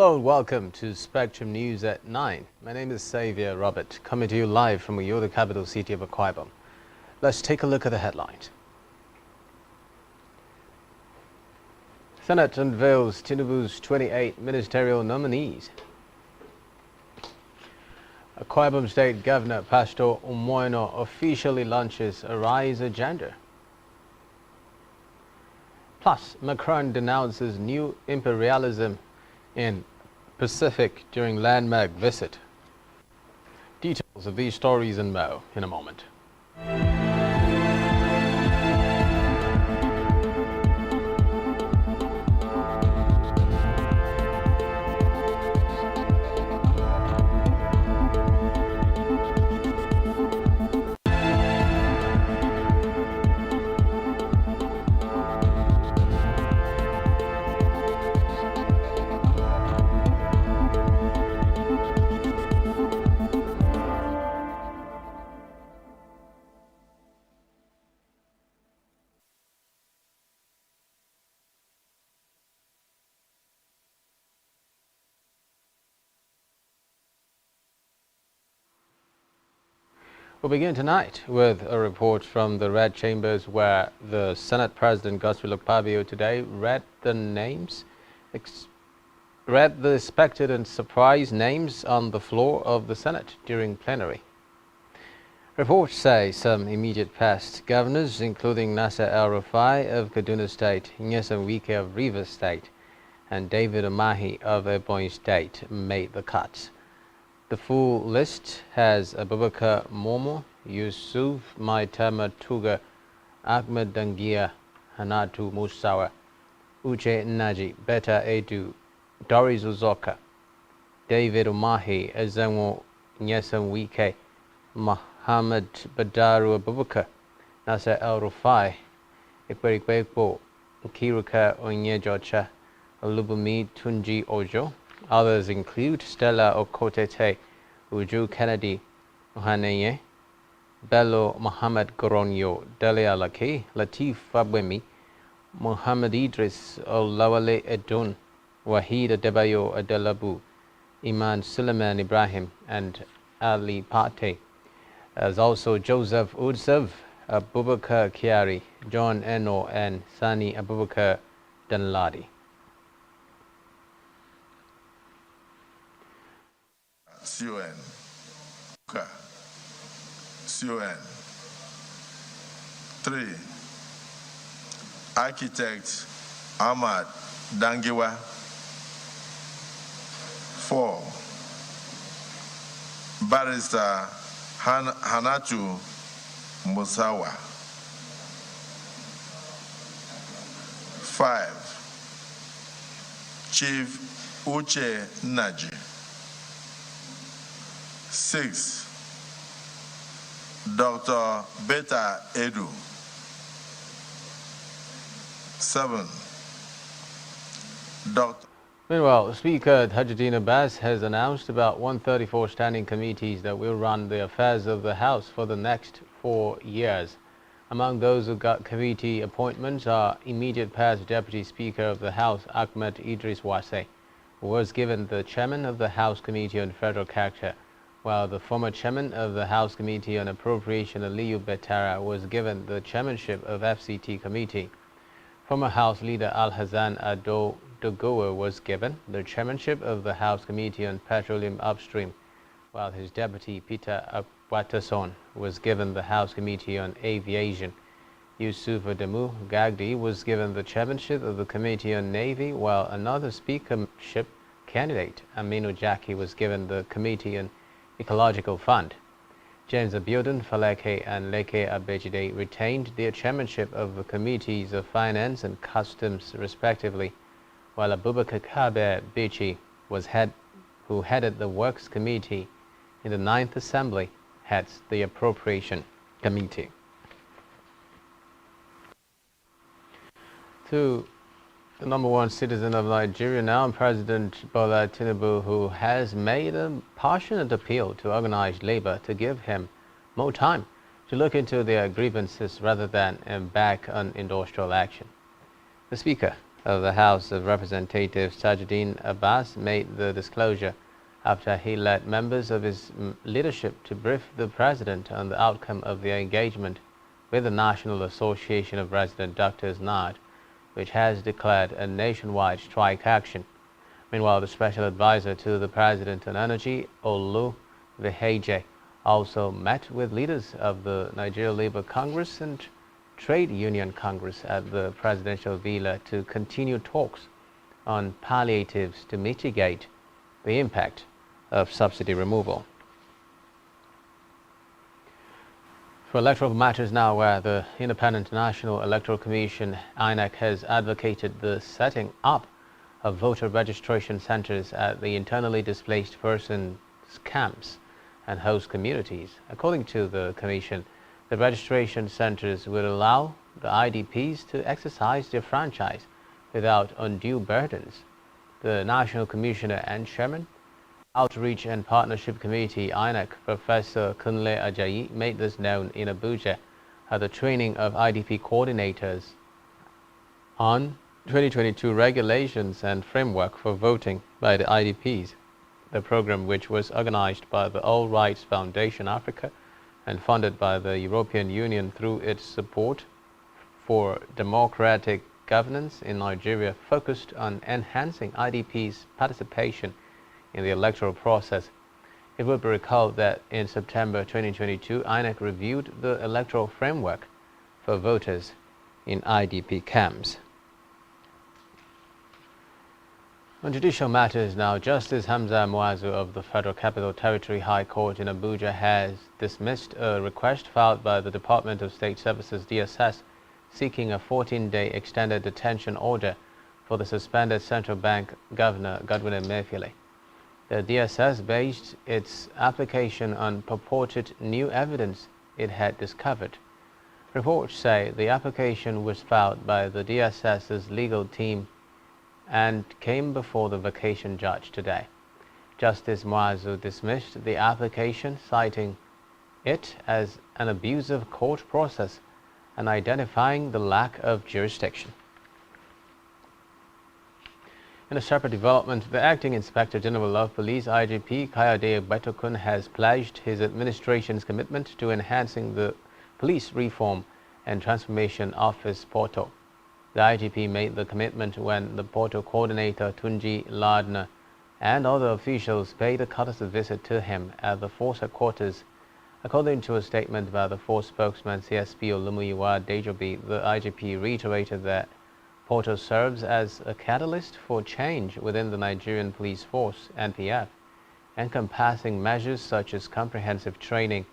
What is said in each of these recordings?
Hello and welcome to Spectrum News at 9. My name is Xavier Robert, coming to you live from the capital city of Akwa Ibom. Let's take a look at the headlines. Senate unveils Tinubu's 28 ministerial nominees. Akwa Ibom State Governor Pastor Umoino officially launches a Rise Agenda. Plus, Macron denounces new imperialism in Pacific during landmark visit. Details of these stories and more in a moment. We'll begin tonight with a report from the Red Chambers where the Senate President Godswill Akpabio today read the expected and surprise names on the floor of the Senate during plenary. Reports say some immediate past governors, including Nasser El-Rufai of Kaduna State, Nyesom Wike of Rivers State, and David Umahi of Ebonyi State, made the cuts. The full list has Abubakar Momo, Yusuf Maitama Tuga, Ahmed Dangia, Hanatu Musawa, Uche Naji, Beta Edu, Doris Uzoka, David Umahi, Ezenwo Nyesom Wike, Muhammad Badaru Abubakar, Nasser El-Rufai, Ikwerikwepo, Kiruka Onyejocha, Olubumi Tunji Ojo. Others include Stella Okotete, Uju Kennedy Ohaneye, Bello Muhammad Goronyo, Delia Laki, Latif Fabwemi, Muhammad Idris Olawale Edun, Wahid Adebayo Adelabu, Iman Suleiman Ibrahim, and Ali Pate, as also Joseph Udsev, Abubakar Kiari, John Eno, and Sani Abubakar Danladi. CON. CON. 3. Architect Ahmad Dangiwa. 4. Barrister Hanatu Musawa. 5. Chief Uche Naji. 6. Dr. Beta Edu. 7. Dr. Meanwhile, Speaker Tajuddin Abbas has announced about 134 standing committees that will run the affairs of the House for the next 4 years. Among those who got committee appointments are immediate past Deputy Speaker of the House Ahmed Idris Wase, who was given the chairman of the House Committee on Federal Character, while the former chairman of the House Committee on Appropriation, Aliyu Betara, was given the chairmanship of FCT Committee. Former House Leader Al-Hazan Ado Dogoa was given the chairmanship of the House Committee on Petroleum Upstream, while his deputy Peter Akwatason was given the House Committee on Aviation. Yusuf Adamu Gagdi was given the chairmanship of the Committee on Navy, while another speakership candidate, Aminu Jackie, was given the Committee on Ecological Fund. James Abiodun Faleke and Leke Abejide retained their chairmanship of the Committees of Finance and Customs, respectively, while Abubakar Kabe Bichi who headed the Works Committee in the 9th Assembly, heads the Appropriation Committee. To the #1 citizen of Nigeria now, President Bola Tinubu, who has made a passionate appeal to organized labor to give him more time to look into their grievances rather than embark on industrial action. The Speaker of the House of Representatives, Tajuddin Abbas, made the disclosure after he led members of his leadership to brief the President on the outcome of the engagement with the National Association of Resident Doctors (NARD), which has declared a nationwide strike action. Meanwhile, the Special Advisor to the President on Energy, Olu Veheje, also met with leaders of the Nigeria Labour Congress and Trade Union Congress at the presidential villa to continue talks on palliatives to mitigate the impact of subsidy removal. For electoral matters now, where the Independent National Electoral Commission (INEC) has advocated the setting up of voter registration centers at the internally displaced persons camps and host communities. According to the Commission, the registration centers will allow the IDPs to exercise their franchise without undue burdens. The National Commissioner and Chairman, Outreach and Partnership Committee (INEC), Professor Kunle Ajayi, made this known in Abuja at the training of IDP coordinators on 2022 regulations and framework for voting by the IDPs. The program, which was organized by the All Rights Foundation Africa and funded by the European Union through its support for democratic governance in Nigeria, focused on enhancing IDPs' participation in the electoral process. It will be recalled that in September 2022, INEC reviewed the electoral framework for voters in IDP camps. On judicial matters now, Justice Hamza Muazu of the Federal Capital Territory High Court in Abuja has dismissed a request filed by the Department of State Services (DSS) seeking a 14-day extended detention order for the suspended Central Bank Governor Godwin Emefiele. The DSS based its application on purported new evidence it had discovered. Reports say the application was filed by the DSS's legal team and came before the vacation judge today. Justice Muazu dismissed the application, citing it as an abusive court process and identifying the lack of jurisdiction. In a separate development, the Acting Inspector General of Police (IGP) Kayode Betokun has pledged his administration's commitment to enhancing the Police Reform and Transformation Office portal. The IGP made the commitment when the portal coordinator Tunji Lardner and other officials paid a courtesy visit to him at the force headquarters. According to a statement by the force spokesman CSP Olumuyiwa Dejobi, the IGP reiterated that portal serves as a catalyst for change within the Nigerian Police Force (NPF), encompassing measures such as comprehensive training,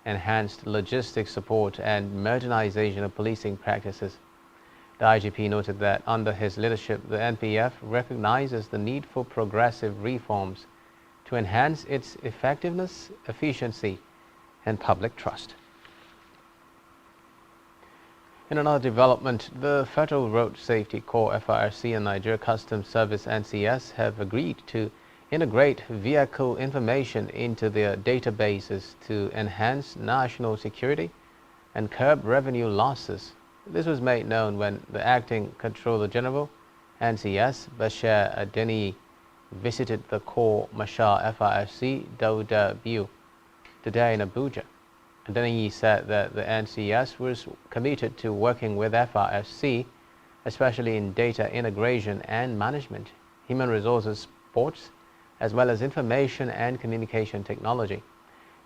enhanced logistics support, and modernization of policing practices. The IGP noted that under his leadership, the NPF recognizes the need for progressive reforms to enhance its effectiveness, efficiency, and public trust. In another development, the Federal Road Safety Corps (FRC) and Nigeria Customs Service (NCS) have agreed to integrate vehicle information into their databases to enhance national security and curb revenue losses. This was made known when the Acting Controller General, NCS, Bashir Adeni, visited the Corps Marshal FRC Dauda Biu today in Abuja. Adeni said that the NCS was committed to working with FRC, especially in data integration and management, human resources, sports, as well as information and communication technology.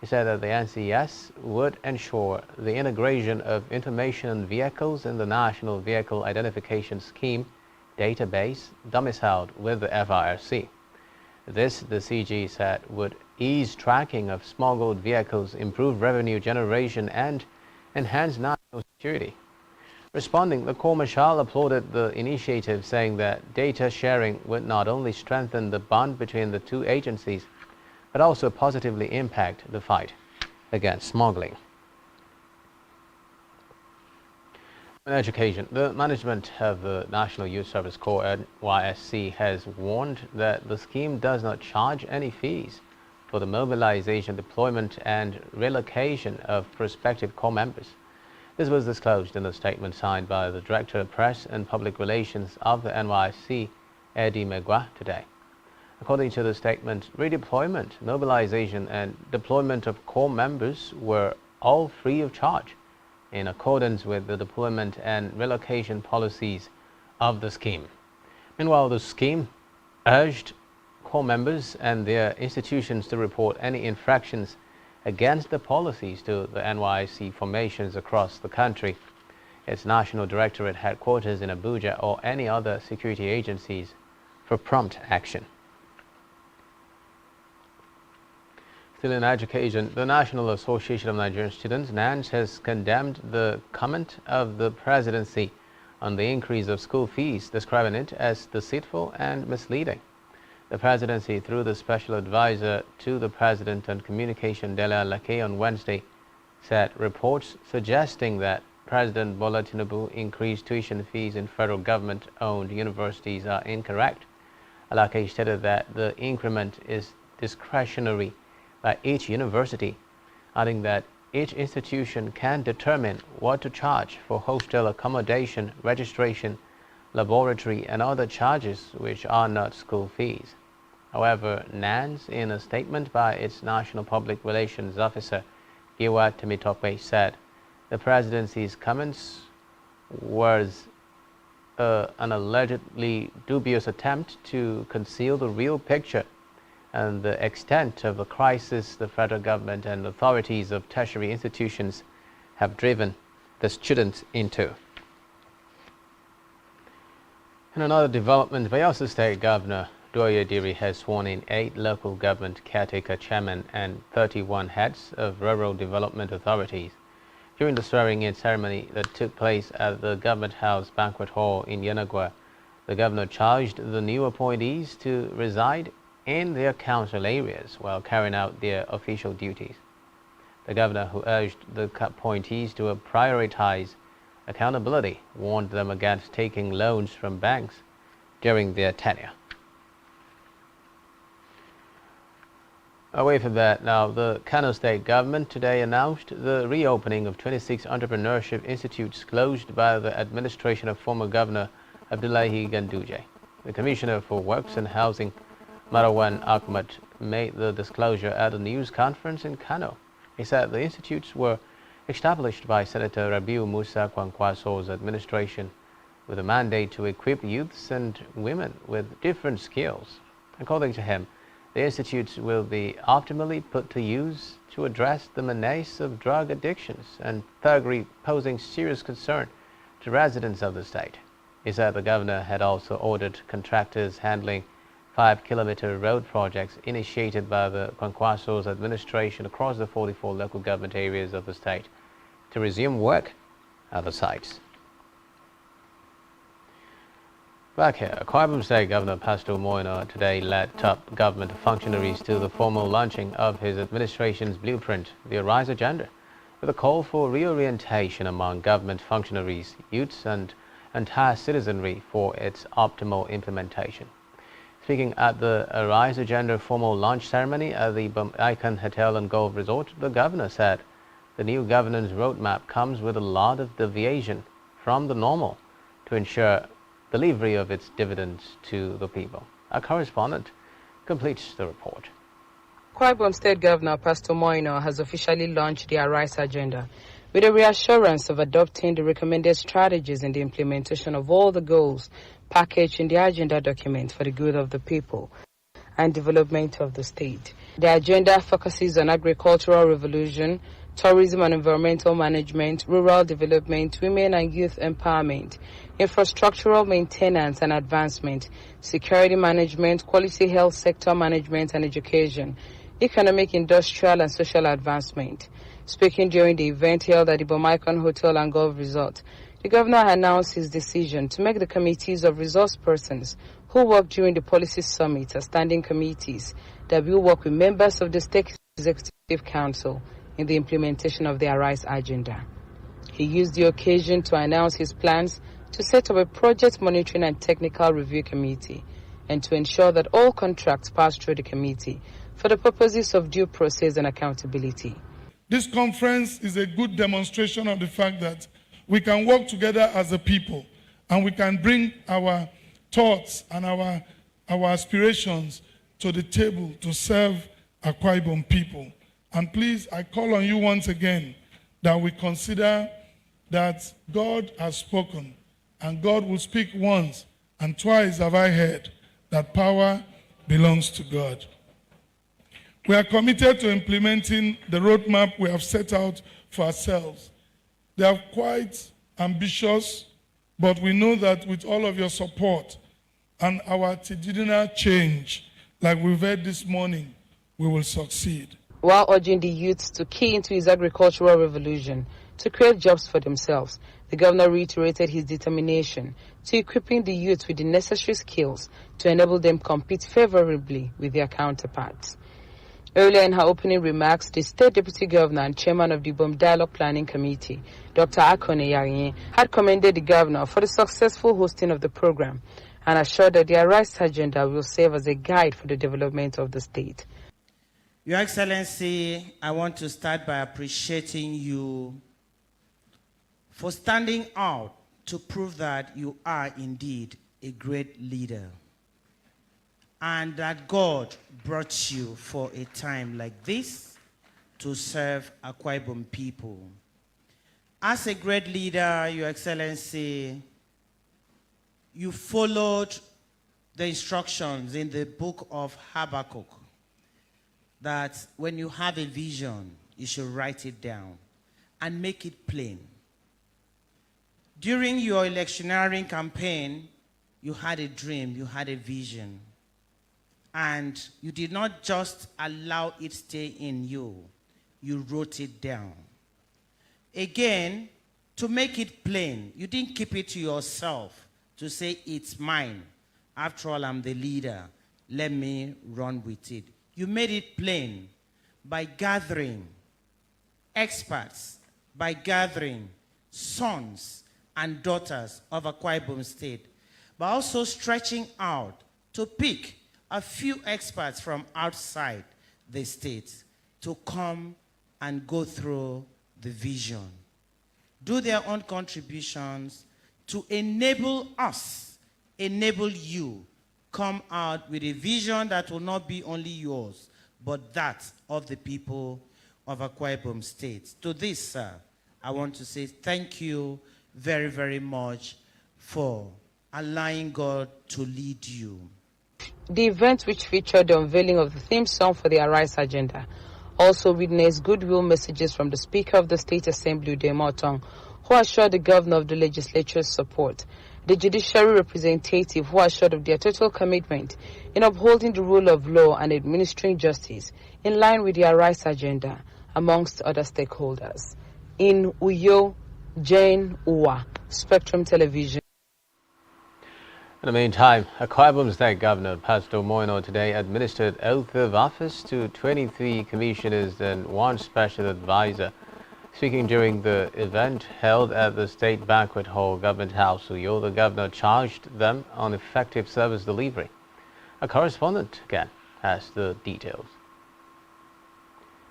He said that the NCS would ensure the integration of information on vehicles in the National Vehicle Identification Scheme database domiciled with the FRC. This, the CG said, would ease tracking of smuggled vehicles, improve revenue generation, and enhance national security. Responding, the Corps Marshal applauded the initiative, saying that data sharing would not only strengthen the bond between the two agencies, but also positively impact the fight against smuggling. In education, the management of the National Youth Service Corps (NYSC) has warned that the scheme does not charge any fees for the mobilization, deployment, and relocation of prospective corps members. This was disclosed in a statement signed by the Director of Press and Public Relations of the NYSC, Eddie Megwa, today. According to the statement, redeployment, mobilization and deployment of core members were all free of charge in accordance with the deployment and relocation policies of the scheme. Meanwhile, the scheme urged core members and their institutions to report any infractions against the policies to the NYSC formations across the country, its National Directorate headquarters in Abuja, or any other security agencies for prompt action. Still in education, the National Association of Nigerian Students, NANS, has condemned the comment of the presidency on the increase of school fees, describing it as deceitful and misleading. The presidency, through the special advisor to the president on communication, Dele Alake, on Wednesday, said reports suggesting that President Bola Tinubu increased tuition fees in federal government-owned universities are incorrect. Alake stated that the increment is discretionary by each university, adding that each institution can determine what to charge for hostel accommodation, registration, laboratory and other charges which are not school fees. However, NANS, in a statement by its National Public Relations Officer, Giwa Temitope, said the presidency's comments was an allegedly dubious attempt to conceal the real picture and the extent of the crisis the federal government and authorities of tertiary institutions have driven the students into. In another development, Bayelsa State Governor Doye Diri has sworn in 8 local government caretaker chairmen and 31 heads of rural development authorities. During the swearing-in ceremony that took place at the Government House Banquet Hall in Yenagoa, the governor charged the new appointees to reside in their council areas while carrying out their official duties. The governor, who urged the appointees to prioritize accountability, warned them against taking loans from banks during their tenure. Away from that, now, the Kano State government today announced the reopening of 26 entrepreneurship institutes closed by the administration of former Governor Abdullahi Ganduje. The Commissioner for Works and Housing, Marwan Ahmad, made the disclosure at a news conference in Kano. He said the institutes were established by Senator Rabiu Musa Kwankwaso's administration with a mandate to equip youths and women with different skills. According to him, the institutes will be optimally put to use to address the menace of drug addictions and thuggery posing serious concern to residents of the state. He said the governor had also ordered contractors handling 5-kilometer road projects initiated by the Kwankwaso's administration across the 44 local government areas of the state to resume work at the sites. Back here, Akwa Ibom State Governor Pastor Moino today led top government functionaries to the formal launching of his administration's blueprint, the Arise Agenda, with a call for reorientation among government functionaries, youths and entire citizenry for its optimal implementation. Speaking at the Arise Agenda formal launch ceremony at the Icon Hotel and Golf Resort, the governor said the new governance roadmap comes with a lot of deviation from the normal to ensure delivery of its dividends to the people. Our correspondent completes the report. Akwa Ibom State Governor Pastor Moino has officially launched the Arise Agenda with a reassurance of adopting the recommended strategies in the implementation of all the goals packaged in the agenda document for the good of the people and development of the state. The agenda focuses on agricultural revolution, tourism and environmental management, rural development, women and youth empowerment, infrastructural maintenance and advancement, security management, quality health sector management and education, economic, industrial and social advancement. Speaking during the event held at the Icon Hotel and Golf Resort, the governor announced his decision to make the committees of resource persons who work during the policy summit as standing committees that will work with members of the State Executive Council in the implementation of the Arise Agenda. He used the occasion to announce his plans to set up a project monitoring and technical review committee and to ensure that all contracts pass through the committee for the purposes of due process and accountability. This conference is a good demonstration of the fact that we can work together as a people and we can bring our thoughts and our aspirations to the table to serve Akwa Ibom people. And please, I call on you once again that we consider that God has spoken, and God will speak once, and twice have I heard that power belongs to God. We are committed to implementing the roadmap we have set out for ourselves. They are quite ambitious, but we know that with all of your support and our attitudinal change, like we've heard this morning, we will succeed. While urging the youth to key into his agricultural revolution to create jobs for themselves, the governor reiterated his determination to equipping the youth with the necessary skills to enable them compete favorably with their counterparts. Earlier in her opening remarks, the State Deputy Governor and Chairman of the Ibom Dialogue Planning Committee, Dr. Akone Yarinye, had commended the governor for the successful hosting of the program and assured that the Arise agenda will serve as a guide for the development of the state. Your Excellency, I want to start by appreciating you for standing out to prove that you are indeed a great leader and that God brought you for a time like this to serve Akwa Ibom people. As a great leader, Your Excellency, you followed the instructions in the book of Habakkuk that when you have a vision, you should write it down and make it plain. During your electioneering campaign, you had a dream, you had a vision, and you did not just allow it stay in you, you wrote it down. Again, to make it plain, you didn't keep it to yourself to say, it's mine. After all, I'm the leader. Let me run with it. You made it plain by gathering experts, by gathering sons and daughters of Akwa Ibom State, but also stretching out to pick a few experts from outside the state to come and go through the vision, do their own contributions to enable us, enable you, come out with a vision that will not be only yours, but that of the people of Akwa Ibom State. To this, sir, I want to say thank you very, very much for allowing God to lead you. The event, which featured the unveiling of the theme song for the Arise agenda, also witnessed goodwill messages from the Speaker of the State Assembly, Udemotong, who assured the governor of the legislature's support, the judiciary representative who assured of their total commitment in upholding the rule of law and administering justice in line with the Arise agenda, amongst other stakeholders. In Uyo, Jane Uwa, Spectrum Television. In the meantime, Akwa Ibom State Governor Pastor Moino today administered oath of office to 23 commissioners and 1 special advisor. Speaking during the event held at the State Banquet Hall, Government House, Uyo, the governor charged them on effective service delivery. A correspondent again has the details.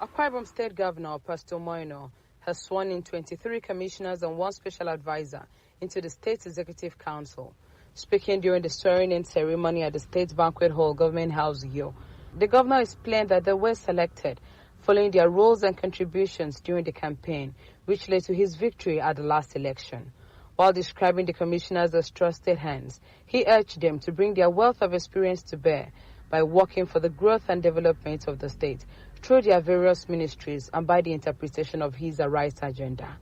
Akwa Ibom State Governor Pastor Moino has sworn in 23 commissioners and 1 special advisor into the State Executive Council. Speaking during the swearing-in ceremony at the State Banquet Hall, Government House, Uyo, the governor explained that they were selected following their roles and contributions during the campaign, which led to his victory at the last election. While describing the commissioners as trusted hands, he urged them to bring their wealth of experience to bear by working for the growth and development of the state through their various ministries and by the interpretation of his Arise agenda.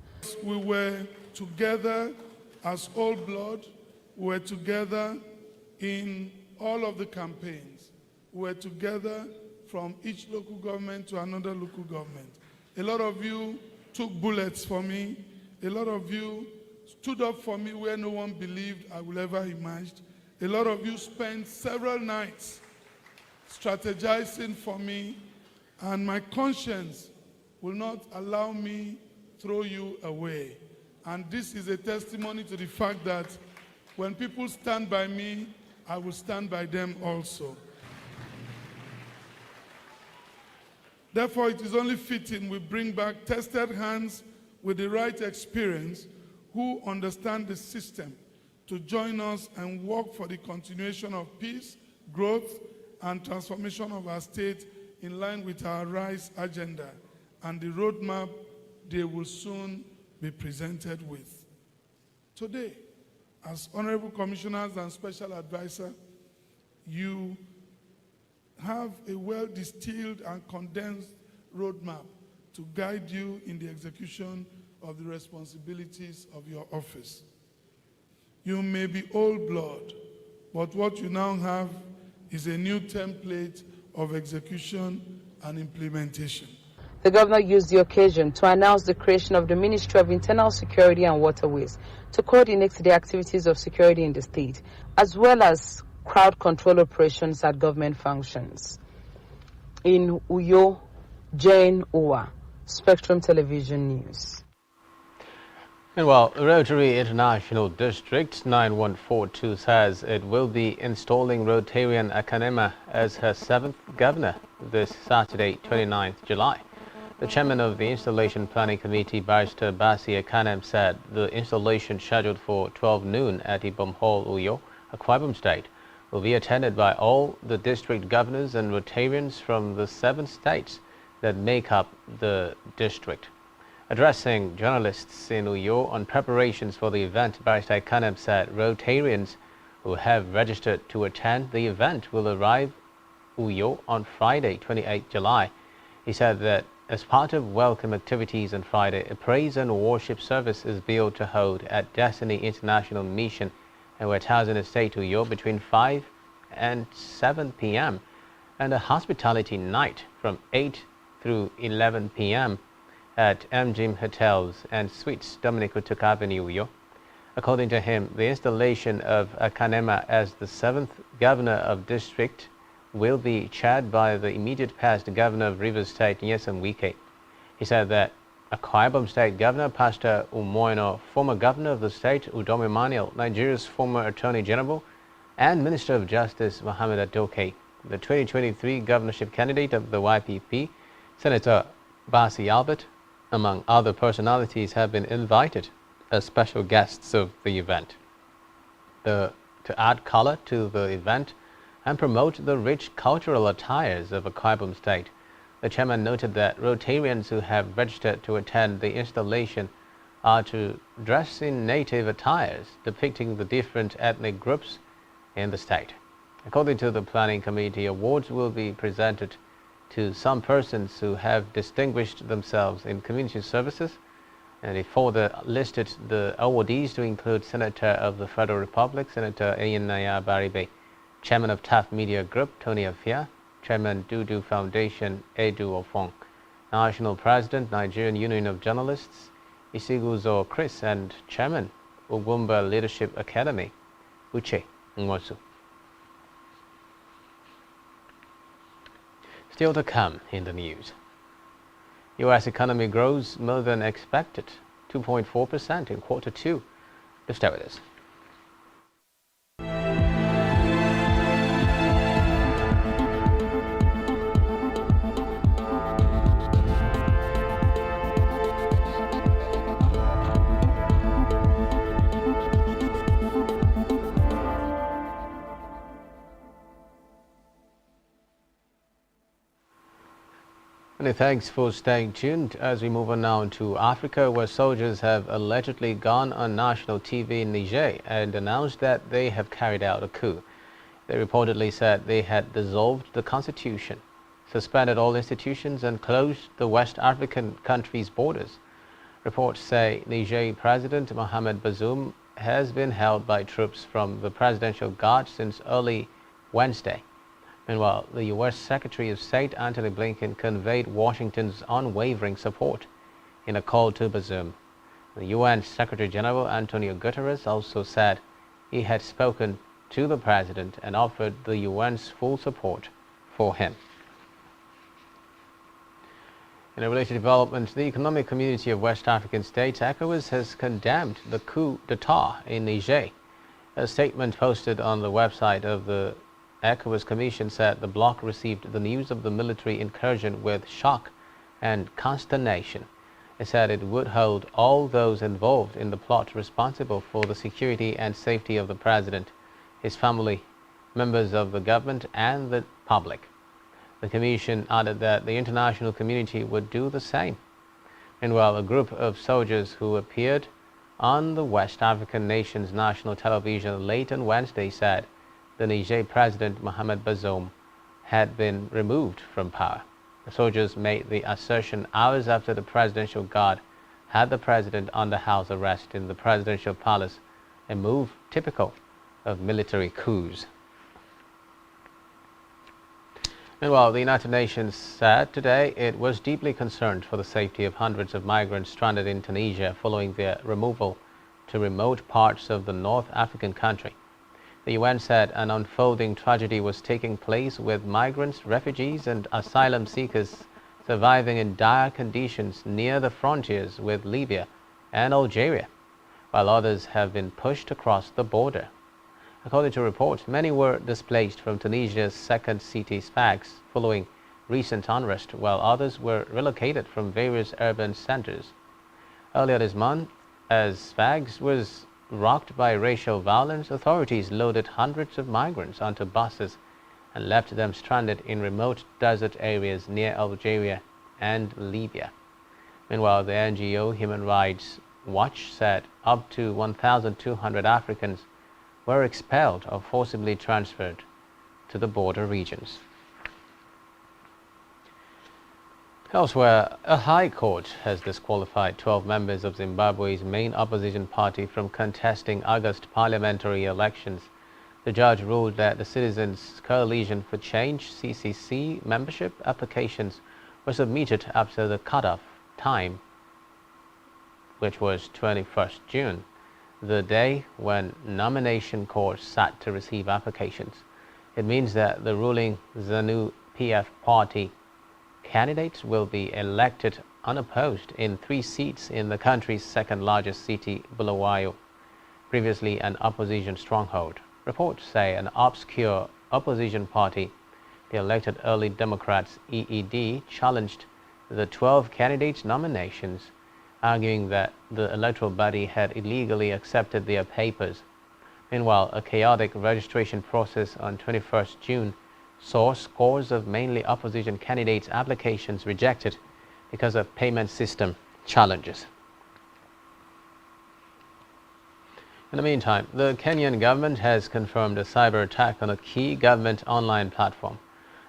We were together as old blood. We were together in all of the campaigns. We were together from each local government to another local government. A lot of you took bullets for me. A lot of you stood up for me where no one believed I would ever emerge. A lot of you spent several nights strategizing for me, and my conscience will not allow me throw you away. And this is a testimony to the fact that when people stand by me, I will stand by them also. Therefore, it is only fitting we bring back tested hands with the right experience who understand the system to join us and work for the continuation of peace, growth, and transformation of our state in line with our RISE agenda and the roadmap they will soon be presented with. Today, as honorable commissioners and special advisor, you have a well-distilled and condensed roadmap to guide you in the execution of the responsibilities of your office. You may be old blood, but what you now have is a new template of execution and implementation. The governor used the occasion to announce the creation of the Ministry of Internal Security and Waterways to coordinate the activities of security in the state, as well as crowd control operations at government functions. In Uyo, Jane Uwa, Spectrum Television News. Meanwhile, Rotary International District 9142 says it will be installing Rotarian Akanema as her 7th governor this Saturday, 29th July. The chairman of the Installation Planning Committee, Barrister Basi Akanem, said the installation scheduled for 12 noon at Ibom Hall, Uyo, Akwa Ibom State, will be attended by all the district governors and Rotarians from the 7 states that make up the district. Addressing journalists in Uyo on preparations for the event, Barrister Akanem said Rotarians who have registered to attend the event will arrive Uyo on Friday, 28 July. He said that as part of welcome activities on Friday, a praise and worship service is billed to hold at Destiny International Mission and 1000 Estate Uyo between 5 and 7 p.m. and a hospitality night from 8 through 11 p.m. at MGM Hotels and Suites, Dominic Utuk Avenue, Uyo. According to him, the installation of Akanema as the 7th governor of district will be chaired by the immediate past governor of Rivers State, Nyesom Wike. He said that Akwa Ibom State Governor Pastor Umoino, former governor of the state Udom Emmanuel, Nigeria's former Attorney General, and Minister of Justice Mohammed Adoke, the 2023 governorship candidate of the YPP, Senator Basi Albert, among other personalities, have been invited as special guests of the event. To add color to the event and promote the rich cultural attires of Akwa Ibom State, the chairman noted that Rotarians who have registered to attend the installation are to dress in native attires depicting the different ethnic groups in the state. According to the planning committee, awards will be presented to some persons who have distinguished themselves in community services, and he further listed the awardees to include Senator of the Federal Republic, Senator Iyanaya Baribe, Chairman of TAF Media Group, Tony Afia, Chairman Dudu Foundation, Edu Ofong, National President, Nigerian Union of Journalists, Isiguzo Chris, and Chairman, Ugumba Leadership Academy, Uche Nwosu. Still to come in the news. U.S. economy grows more than expected, 2.4% in Q2. Let's start with this. Many thanks for staying tuned as we move on now to Africa, where soldiers have allegedly gone on national TV in Niger and announced that they have carried out a coup. They reportedly said they had dissolved the constitution, suspended all institutions, and closed the West African country's borders. Reports say Niger President Mohamed Bazoum has been held by troops from the Presidential Guard since early Wednesday. Meanwhile, the U.S. Secretary of State Antony Blinken conveyed Washington's unwavering support in a call to Bazoum. The UN Secretary General Antonio Guterres also said he had spoken to the president and offered the UN's full support for him. In a related development, the Economic Community of West African States, ECOWAS, has condemned the coup d'etat in Niger. A statement posted on the website of the ECOWAS Commission said the bloc received the news of the military incursion with shock and consternation. It said it would hold all those involved in the plot responsible for the security and safety of the president, his family, members of the government and the public. The Commission added that the international community would do the same. Meanwhile, a group of soldiers who appeared on the West African nation's national television late on Wednesday said the Niger President Mohamed Bazoum had been removed from power. The soldiers made the assertion hours after the Presidential Guard had the president under house arrest in the presidential palace, a move typical of military coups. Meanwhile, the United Nations said today it was deeply concerned for the safety of hundreds of migrants stranded in Tunisia following their removal to remote parts of the North African country. The UN said an unfolding tragedy was taking place with migrants, refugees and asylum seekers surviving in dire conditions near the frontiers with Libya and Algeria, while others have been pushed across the border. According to reports, many were displaced from Tunisia's second city, Sfax, following recent unrest, while others were relocated from various urban centers. Earlier this month, as Sfax was rocked by racial violence, authorities loaded hundreds of migrants onto buses and left them stranded in remote desert areas near Algeria and Libya. Meanwhile, the NGO Human Rights Watch said up to 1,200 Africans were expelled or forcibly transferred to the border regions. Elsewhere, a high court has disqualified 12 members of Zimbabwe's main opposition party from contesting August parliamentary elections. The judge ruled that the Citizens Coalition for Change (CCC) membership applications were submitted after the cutoff time, which was 21st June, the day when nomination courts sat to receive applications. It means that the ruling ZANU-PF party candidates will be elected unopposed in 3 seats in the country's second largest city, Bulawayo, previously an opposition stronghold. Reports say an obscure opposition party, the Elected Early Democrats EED, challenged the 12 candidates' nominations, arguing that the electoral body had illegally accepted their papers. Meanwhile, a chaotic registration process on 21st June saw scores of mainly opposition candidates' applications rejected because of payment system challenges. In the meantime, the Kenyan government has confirmed a cyber attack on a key government online platform.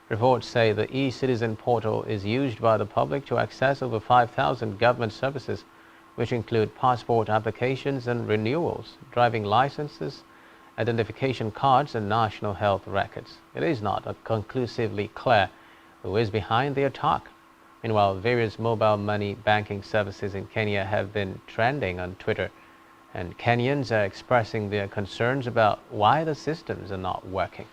Reports say the e-citizen portal is used by the public to access over 5,000 government services, which include passport applications and renewals, driving licenses, identification cards and national health records. It is not conclusively clear who is behind the attack. Meanwhile, various mobile money banking services in Kenya have been trending on Twitter, and Kenyans are expressing their concerns about why the systems are not working.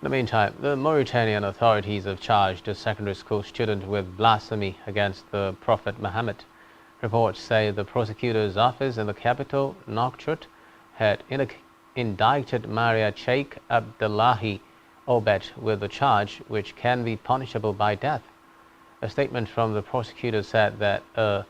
In the meantime, the Mauritanian authorities have charged a secondary school student with blasphemy against the Prophet Muhammad. Reports say the prosecutor's office in the capital, Nouakchott, had indicted Maria Sheikh Abdullahi Obed with the charge, which can be punishable by death. A statement from the prosecutor said that a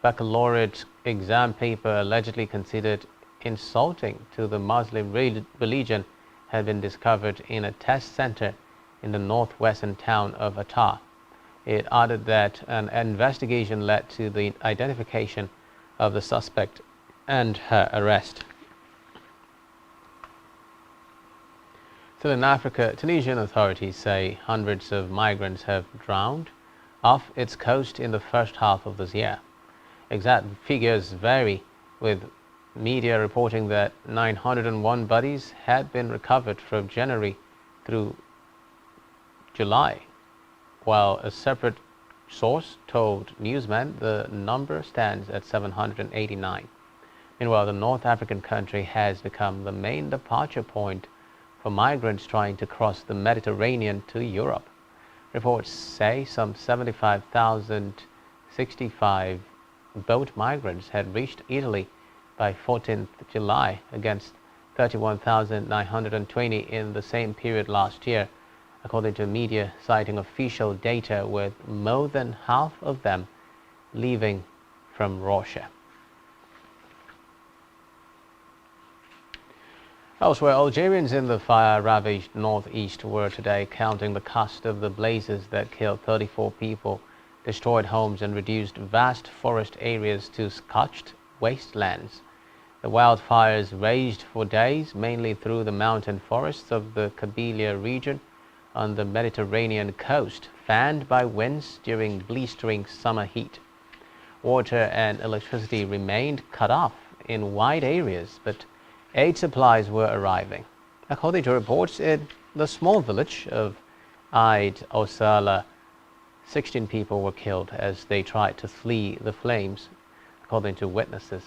baccalaureate exam paper allegedly considered insulting to the Muslim religion had been discovered in a test center in the northwestern town of Attar. It added that an investigation led to the identification of the suspect and her arrest. Still in Africa, Tunisian authorities say hundreds of migrants have drowned off its coast in the first half of this year. Exact figures vary, with media reporting that 901 bodies had been recovered from January through July, while a separate source told newsmen the number stands at 789. Meanwhile, the North African country has become the main departure point for migrants trying to cross the Mediterranean to Europe. Reports say some 75,065 boat migrants had reached Italy by 14th July against 31,920 in the same period last year, according to media citing official data, with more than half of them leaving from Russia. Elsewhere, Algerians in the fire-ravaged northeast were today counting the cost of the blazes that killed 34 people, destroyed homes and reduced vast forest areas to scorched wastelands. The wildfires raged for days, mainly through the mountain forests of the Kabylia region on the Mediterranean coast, fanned by winds during blistering summer heat. Water and electricity remained cut off in wide areas, but aid supplies were arriving. According to reports, in the small village of Eid Osala, 16 people were killed as they tried to flee the flames, according to witnesses,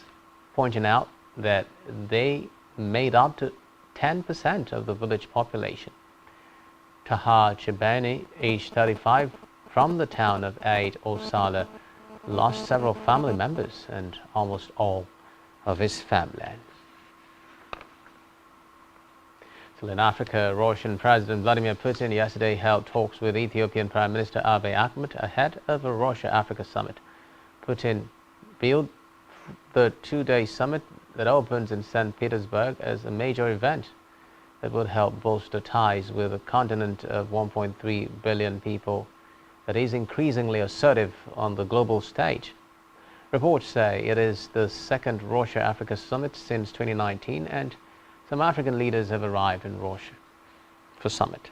pointing out that they made up to 10% of the village population. Taha Chibani, aged 35, from the town of Eid Osala, lost several family members and almost all of his farmland. Still in Africa, Russian President Vladimir Putin yesterday held talks with Ethiopian Prime Minister Abiy Ahmed ahead of a Russia-Africa summit. Putin billed the two-day summit that opens in St. Petersburg as a major event that would help bolster ties with a continent of 1.3 billion people that is increasingly assertive on the global stage. Reports say it is the second Russia-Africa summit since 2019, and some African leaders have arrived in Russia for summit.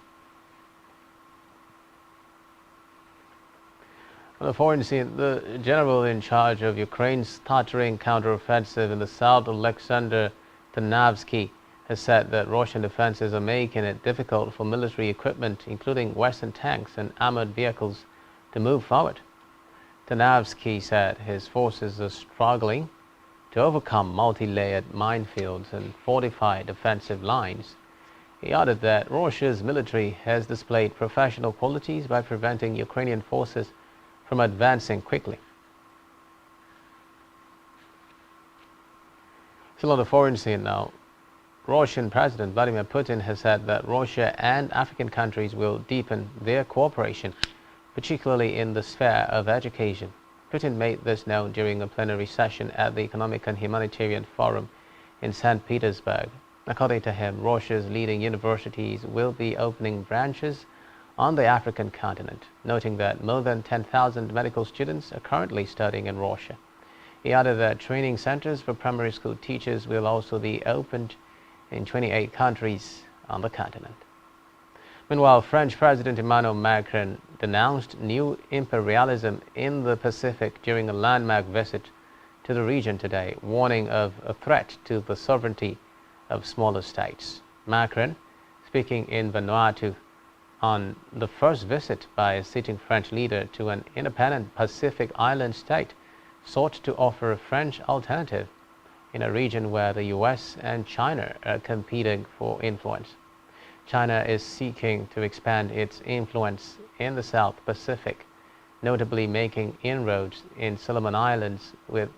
On the foreign scene, the general in charge of Ukraine's stuttering counteroffensive in the south, Alexander Tanavsky, has said that Russian defenses are making it difficult for military equipment, including Western tanks and armored vehicles, to move forward. Tanavsky said his forces are struggling to overcome multi-layered minefields and fortified defensive lines. He added that Russia's military has displayed professional qualities by preventing Ukrainian forces from advancing quickly. Still on the foreign scene now, Russian President Vladimir Putin has said that Russia and African countries will deepen their cooperation, particularly in the sphere of education. Putin made this known during a plenary session at the Economic and Humanitarian Forum in St. Petersburg. According to him, Russia's leading universities will be opening branches on the African continent, noting that more than 10,000 medical students are currently studying in Russia. He added that training centers for primary school teachers will also be opened in 28 countries on the continent. Meanwhile, French President Emmanuel Macron denounced new imperialism in the Pacific during a landmark visit to the region today, warning of a threat to the sovereignty of smaller states. Macron, speaking in Vanuatu on the first visit by a sitting French leader to an independent Pacific island state, sought to offer a French alternative in a region where the US and China are competing for influence. China is seeking to expand its influence in the South Pacific, notably making inroads in Solomon Islands, with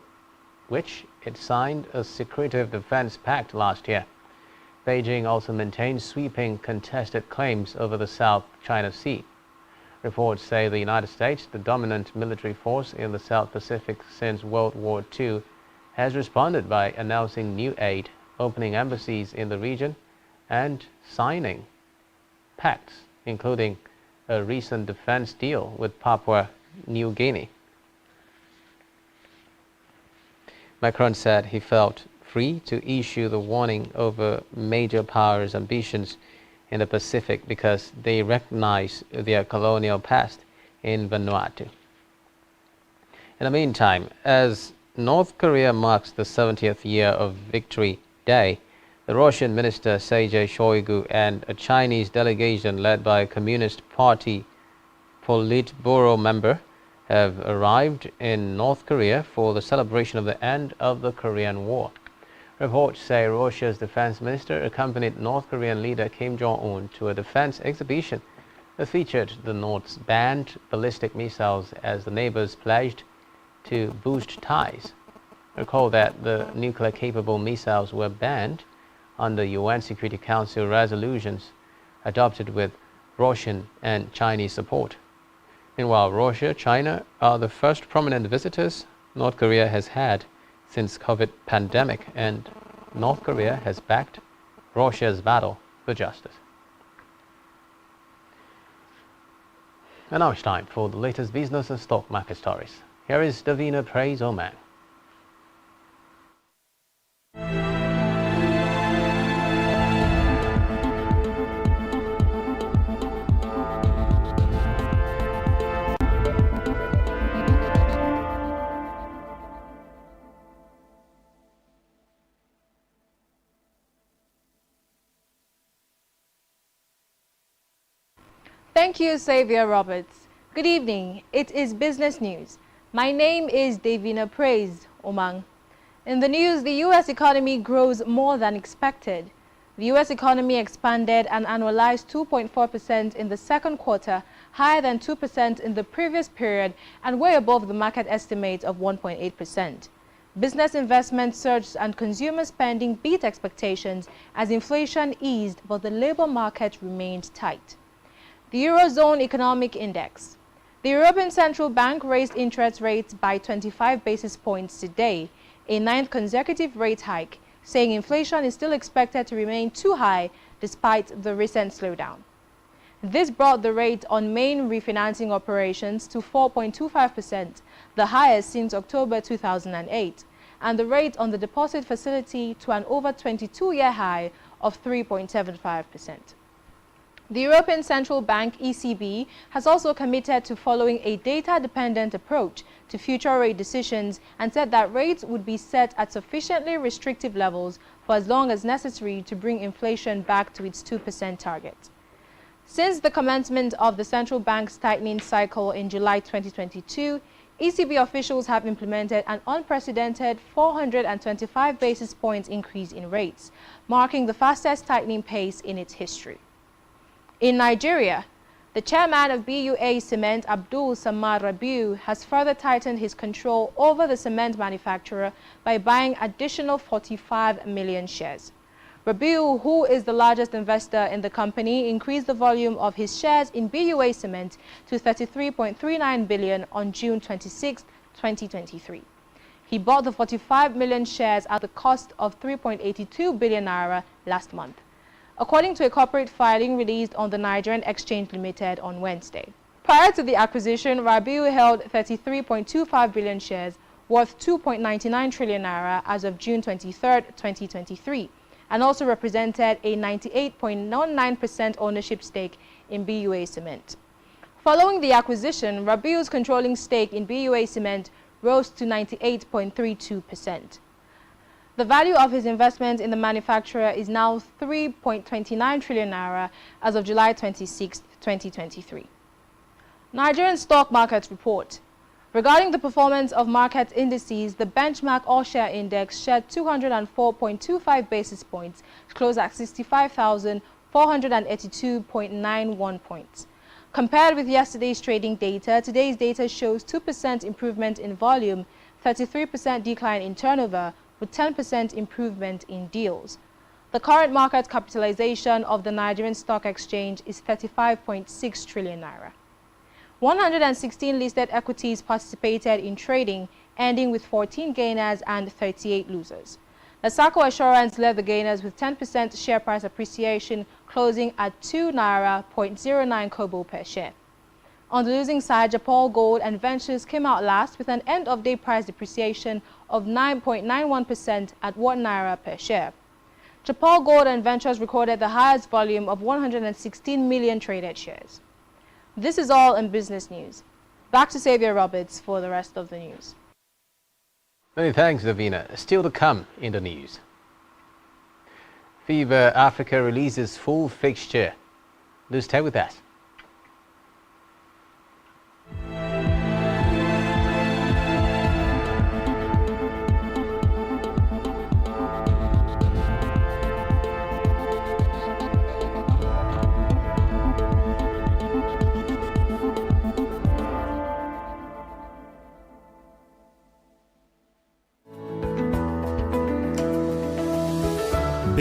which it signed a secretive defense pact last year. Beijing also maintains sweeping contested claims over the South China Sea. Reports say the United States, the dominant military force in the South Pacific since World War II, has responded by announcing new aid, opening embassies in the region, and signing pacts, including a recent defense deal with Papua New Guinea. Macron said he felt free to issue the warning over major powers' ambitions in the Pacific because they recognize their colonial past in Vanuatu. In the meantime, as North Korea marks the 70th year of Victory Day, the Russian Minister Sergei Shoigu and a Chinese delegation led by a Communist Party Politburo member have arrived in North Korea for the celebration of the end of the Korean War. Reports say Russia's defense minister accompanied North Korean leader Kim Jong-un to a defense exhibition that featured the North's banned ballistic missiles as the neighbors pledged to boost ties. Recall that the nuclear-capable missiles were banned under UN Security Council resolutions adopted with Russian and Chinese support. Meanwhile, Russia, China are the first prominent visitors North Korea has had since COVID pandemic, and North Korea has backed Russia's battle for justice. And now it's time for the latest business and stock market stories. Here is Davina Praise Oman. Thank you, Xavier Roberts. Good evening. It is business news. My name is Davina Praise Omang. In the news, the U.S. economy grows more than expected. The U.S. economy expanded an annualized 2.4% in the second quarter, higher than 2% in the previous period and way above the market estimate of 1.8%. Business investment surged and consumer spending beat expectations as inflation eased, but the labor market remained tight. The Eurozone Economic Index. The European Central Bank raised interest rates by 25 basis points today, a ninth consecutive rate hike, saying inflation is still expected to remain too high despite the recent slowdown. This brought the rate on main refinancing operations to 4.25%, the highest since October 2008, and the rate on the deposit facility to an over 22-year high of 3.75%. The European Central Bank, ECB, has also committed to following a data-dependent approach to future rate decisions and said that rates would be set at sufficiently restrictive levels for as long as necessary to bring inflation back to its 2% target. Since the commencement of the central bank's tightening cycle in July 2022, ECB officials have implemented an unprecedented 425 basis points increase in rates, marking the fastest tightening pace in its history. In Nigeria, the chairman of BUA Cement, Abdul Samad Rabiu, has further tightened his control over the cement manufacturer by buying additional 45 million shares. Rabiu, who is the largest investor in the company, increased the volume of his shares in BUA Cement to 33.39 billion on June 26, 2023. He bought the 45 million shares at the cost of 3.82 billion naira last month, according to a corporate filing released on the Nigerian Exchange Limited on Wednesday. Prior to the acquisition, Rabiu held 33.25 billion shares worth 2.99 trillion naira as of June 23, 2023, and also represented a 98.99% ownership stake in BUA Cement. Following the acquisition, Rabiu's controlling stake in BUA Cement rose to 98.32%. The value of his investment in the manufacturer is now 3.29 trillion naira as of July 26, 2023. Nigerian stock market report. Regarding the performance of market indices, the benchmark all-share index shed 204.25 basis points to close at 65,482.91 points. Compared with yesterday's trading data, today's data shows 2% improvement in volume, 33% decline in turnover, with 10% improvement in deals. The current market capitalization of the Nigerian Stock Exchange is 35.6 trillion naira. 116 listed equities participated in trading, ending with 14 gainers and 38 losers. Lasako Assurance led the gainers with 10% share price appreciation, closing at 2 naira 0.09 kobo per share. On the losing side, Japan Gold and Ventures came out last with an end-of-day price depreciation of 9.91% at 1 naira per share. Japan Gold and Ventures recorded the highest volume of 116 million traded shares. This is all in business news. Back to Xavier Roberts for the rest of the news. Many thanks, Davina. Still to come in the news. Fever Africa releases full fixture. Do stay with us.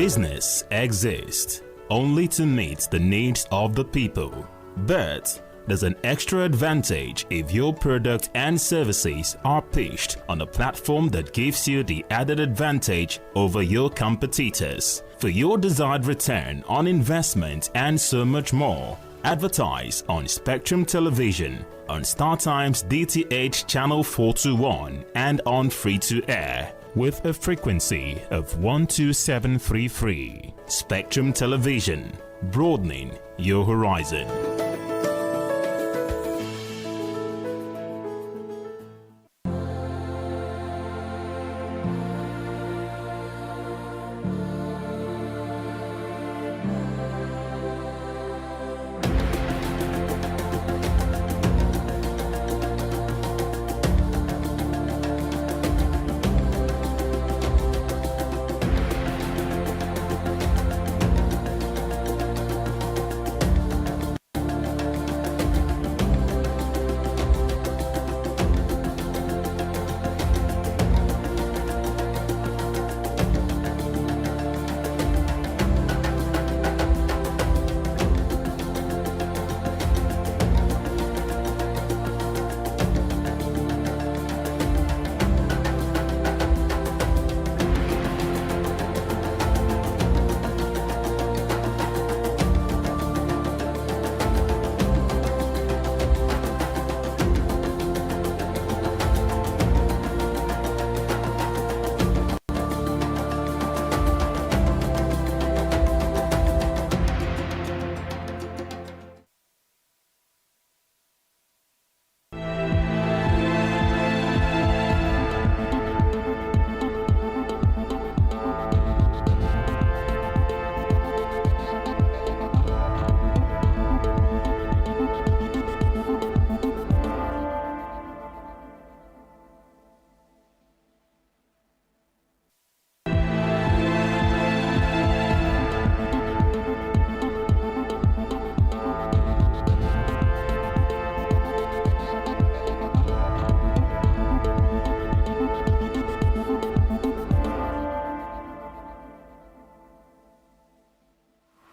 Business exists only to meet the needs of the people. But there's an extra advantage if your product and services are pitched on a platform that gives you the added advantage over your competitors. For your desired return on investment and so much more, advertise on Spectrum Television, on StarTime's DTH Channel 421 and on free-to-air with a frequency of 12733. Spectrum Television, broadening your horizon.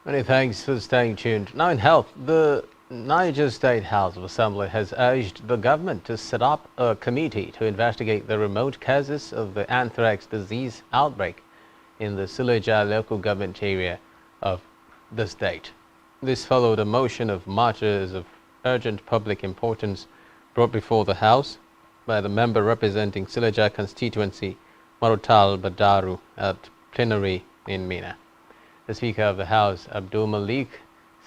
Many thanks for staying tuned. Now in health, the Niger State House of Assembly has urged the government to set up a committee to investigate the remote causes of the anthrax disease outbreak in the Suleja local government area of the state. This followed a motion of matters of urgent public importance brought before the House by the member representing Suleja constituency, Marutal Badaru, at plenary in Mina. The Speaker of the House, Abdul Malik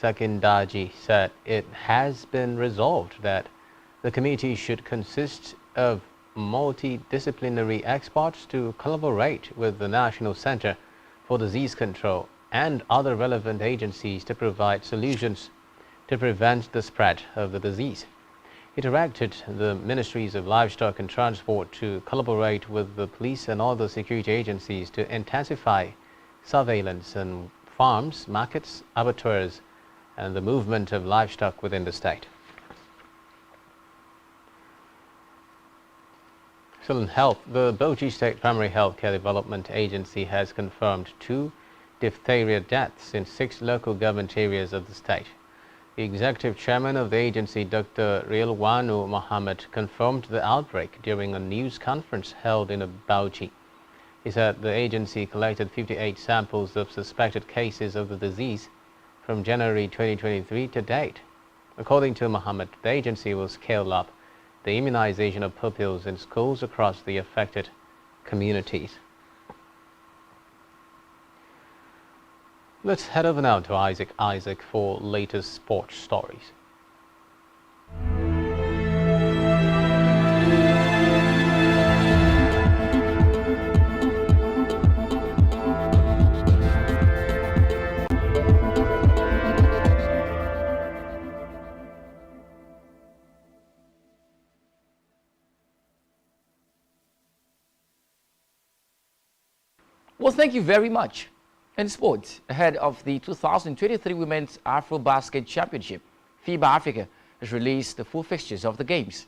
Sakindaji, said it has been resolved that the committee should consist of multidisciplinary experts to collaborate with the National Center for Disease Control and other relevant agencies to provide solutions to prevent the spread of the disease. It directed the Ministries of Livestock and Transport to collaborate with the police and other security agencies to intensify surveillance on farms, markets, abattoirs, and the movement of livestock within the state. Still in health, the Bauchi State Primary Healthcare Development Agency has confirmed 2 diphtheria deaths in 6 local government areas of the state. The executive chairman of the agency, Dr. Rilwanu Mohammed, confirmed the outbreak during a news conference held in Bauchi. He said the agency collected 58 samples of suspected cases of the disease from January 2023 to date. According to Mohammed, the agency will scale up the immunization of pupils in schools across the affected communities. Let's head over now to Isaac for latest sports stories. Well, thank you very much. In sports, ahead of the 2023 Women's Afro-Basket Championship, FIBA Africa has released the full fixtures of the games.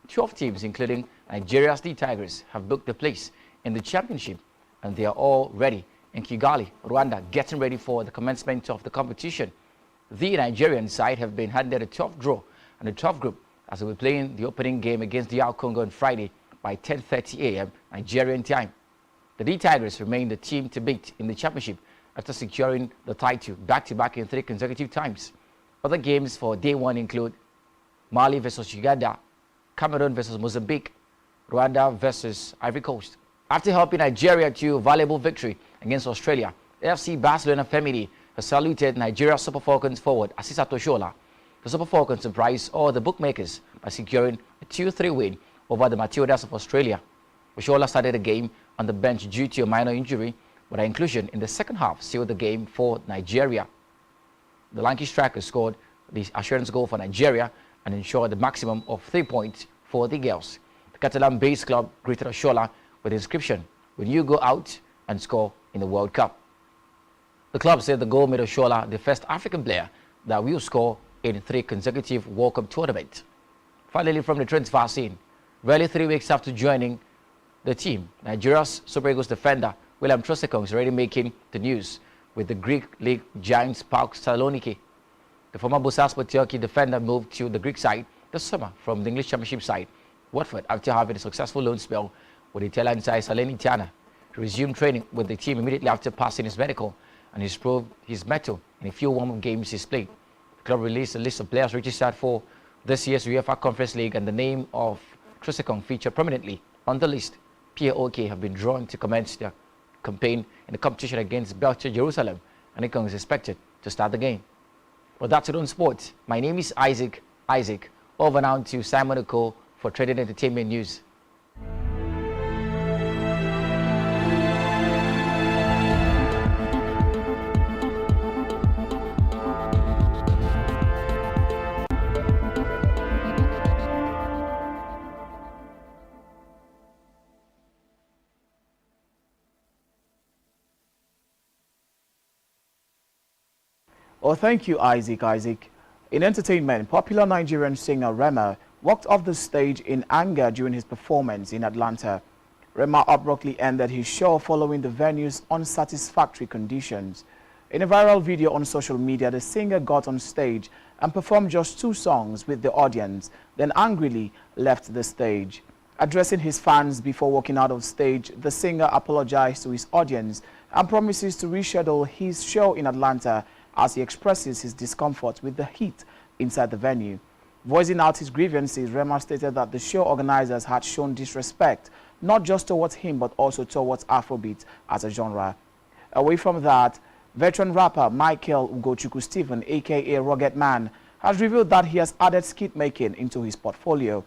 12 teams, including Nigeria's D Tigers, have booked a place in the championship, and they are all ready in Kigali, Rwanda, getting ready for the commencement of the competition. The Nigerian side have been handed a tough draw and a tough group as they will be playing the opening game against DR Congo on Friday by 10:30 a.m. Nigerian time. The D Tigers remain the team to beat in the championship after securing the title back-to-back in 3 consecutive times. Other games for day one include Mali versus Uganda, Cameroon versus Mozambique, Rwanda versus Ivory Coast. After helping Nigeria to a valuable victory against Australia, FC Barcelona family has saluted Nigeria Super Falcons forward Asisa Toshola. The Super Falcons surprised all the bookmakers by securing a 2-3 win over the Matildas of Australia. Toshola started the game on the bench due to a minor injury, but her inclusion in the second half sealed the game for Nigeria. The Lanky striker scored the assurance goal for Nigeria and ensured the maximum of 3 points for the girls. The Catalan-based club greeted Oshola with the inscription, "Will you go out and score in the World Cup?" The club said the goal made Oshola the first African player that will score in 3 consecutive World Cup tournaments. Finally, from the transfer scene, barely 3 weeks after joining the team, Nigeria's Super Eagles defender William Troostekong is already making the news with the Greek league giants PAOK Thessaloniki. The former Bursaspor Turkey defender moved to the Greek side this summer from the English Championship side, Watford, after having a successful loan spell with the Italian side Salernitana. He resumed training with the team immediately after passing his medical, and he's proved his mettle in a few warm-up games he's played. The club released a list of players registered for this year's UEFA Conference League, and the name of Troostekong featured prominently on the list. PAOK have been drawn to commence their campaign in the competition against Belcher Jerusalem, and Ekong is expected to start the game. Well, that's it on sports. My name is Isaac. Over now to Simon Oko for Trading Entertainment News. Oh, thank you, Isaac. In entertainment, popular Nigerian singer Rema walked off the stage in anger during his performance in Atlanta. Rema abruptly ended his show following the venue's unsatisfactory conditions. In a viral video on social media, the singer got on stage and performed just 2 songs with the audience, then angrily left the stage. Addressing his fans before walking out of stage, the singer apologized to his audience and promises to reschedule his show in Atlanta as he expresses his discomfort with the heat inside the venue. Voicing out his grievances, Rema stated that the show organizers had shown disrespect, not just towards him but also towards Afrobeat as a genre. Away from that, veteran rapper Michael Ugochukwu Stephen, aka Rugged Man, has revealed that he has added skit making into his portfolio.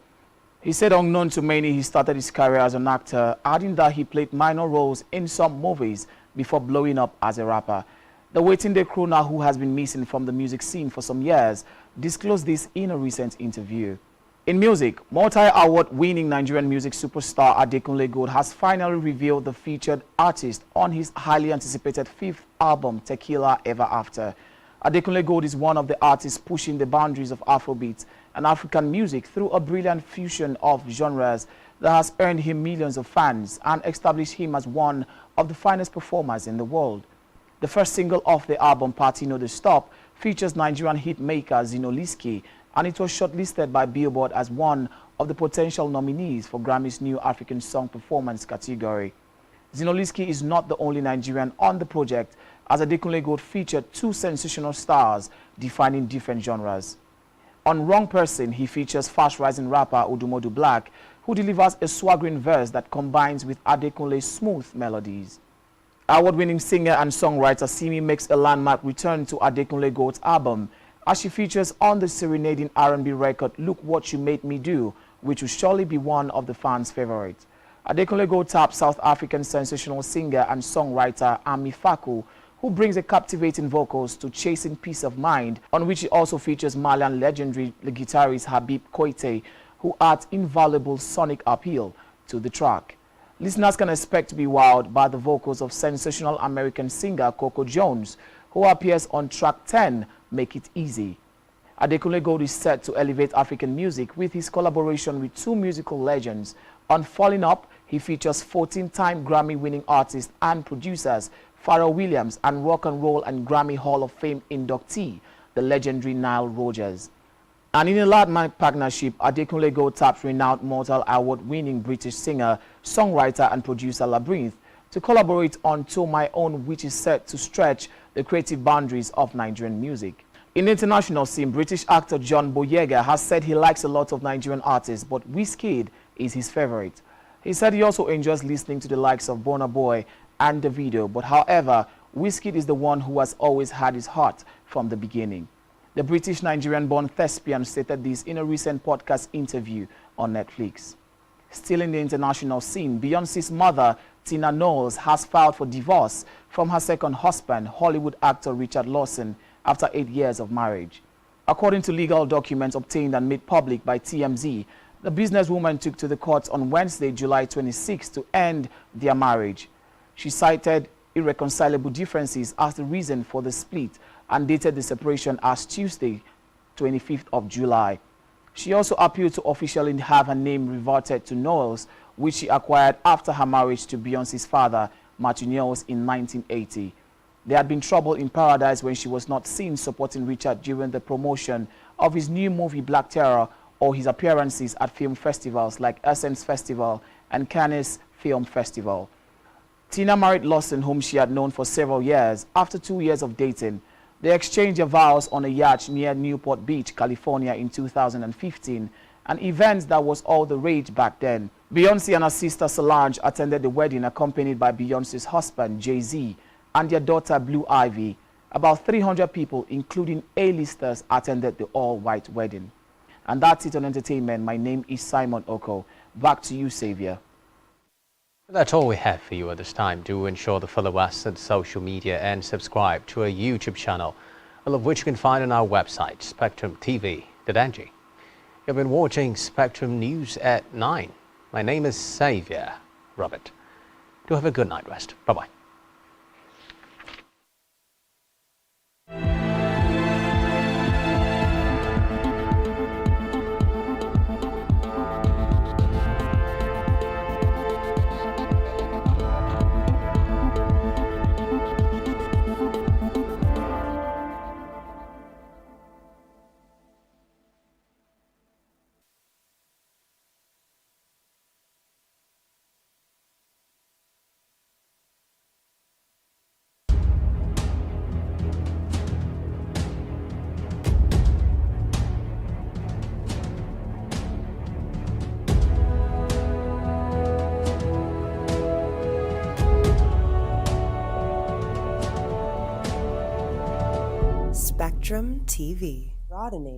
He said unknown to many, he started his career as an actor, adding that he played minor roles in some movies before blowing up as a rapper. The Waiting Day crooner, who has been missing from the music scene for some years, disclosed this in a recent interview. In music, multi-award-winning Nigerian music superstar Adekunle Gold has finally revealed the featured artist on his highly anticipated 5th album, Tequila Ever After. Adekunle Gold is one of the artists pushing the boundaries of Afrobeat and African music through a brilliant fusion of genres that has earned him millions of fans and established him as one of the finest performers in the world. The first single off the album, Party No Dey Stop, features Nigerian hit maker Zinoliski, and it was shortlisted by Billboard as one of the potential nominees for Grammy's new African Song Performance category. Zinoliski is not the only Nigerian on the project, as Adekunle Gold featured 2 sensational stars defining different genres. On Wrong Person, he features fast-rising rapper Odumodu Black, who delivers a swaggering verse that combines with Adekunle's smooth melodies. Award-winning singer and songwriter Simi makes a landmark return to Adekunle Gold's album as she features on the serenading R&B record Look What You Made Me Do, which will surely be one of the fans' favorites. Adekunle Gold taps South African sensational singer and songwriter Ami Faku, who brings a captivating vocals to Chasing Peace of Mind, on which he also features Malian legendary guitarist Habib Koite, who adds invaluable sonic appeal to the track. Listeners can expect to be wowed by the vocals of sensational American singer Coco Jones, who appears on track 10, Make It Easy. Adekunle Gold is set to elevate African music with his collaboration with 2 musical legends. On Falling Up, he features 14-time Grammy-winning artists and producers Pharrell Williams, and Rock and Roll and Grammy Hall of Fame inductee, the legendary Nile Rodgers. And in a landmark partnership, Adekunle Gold tapped renowned Mortal Award-winning British singer, songwriter and producer Labyrinth to collaborate on To My Own, which is set to stretch the creative boundaries of Nigerian music. In the international scene, British actor John Boyega has said he likes a lot of Nigerian artists, but Wizkid is his favorite. He said he also enjoys listening to the likes of Burna Boy and Davido, but however, Wizkid is the one who has always had his heart from the beginning. The British-Nigerian-born thespian stated this in a recent podcast interview on Netflix. Still in the international scene, Beyoncé's mother, Tina Knowles, has filed for divorce from her second husband, Hollywood actor Richard Lawson, after 8 years of marriage. According to legal documents obtained and made public by TMZ, the businesswoman took to the courts on Wednesday, July 26, to end their marriage. She cited irreconcilable differences as the reason for the split and dated the separation as Tuesday, 25th of July. She also appealed to officially have her name reverted to Knowles, which she acquired after her marriage to Beyoncé's father, Matthew Knowles, in 1980. There had been trouble in paradise when she was not seen supporting Richard during the promotion of his new movie Black Terror or his appearances at film festivals like Essence Festival and Cannes Film Festival. Tina married Lawson, whom she had known for several years. After 2 years of dating, they exchanged their vows on a yacht near Newport Beach, California in 2015, an event that was all the rage back then. Beyoncé and her sister Solange attended the wedding accompanied by Beyoncé's husband, Jay-Z, and their daughter, Blue Ivy. About 300 people, including A-listers, attended the all-white wedding. And that's it on entertainment. My name is Simon Oko. Back to you, Xavier. That's all we have for you at this time. Do ensure to follow us on social media and subscribe to our YouTube channel, all of which you can find on our website, spectrumtv.ng. You've been watching Spectrum News at 9. My name is Xavier Robert. Do have a good night rest. Bye-bye. Spectrum TV, broadening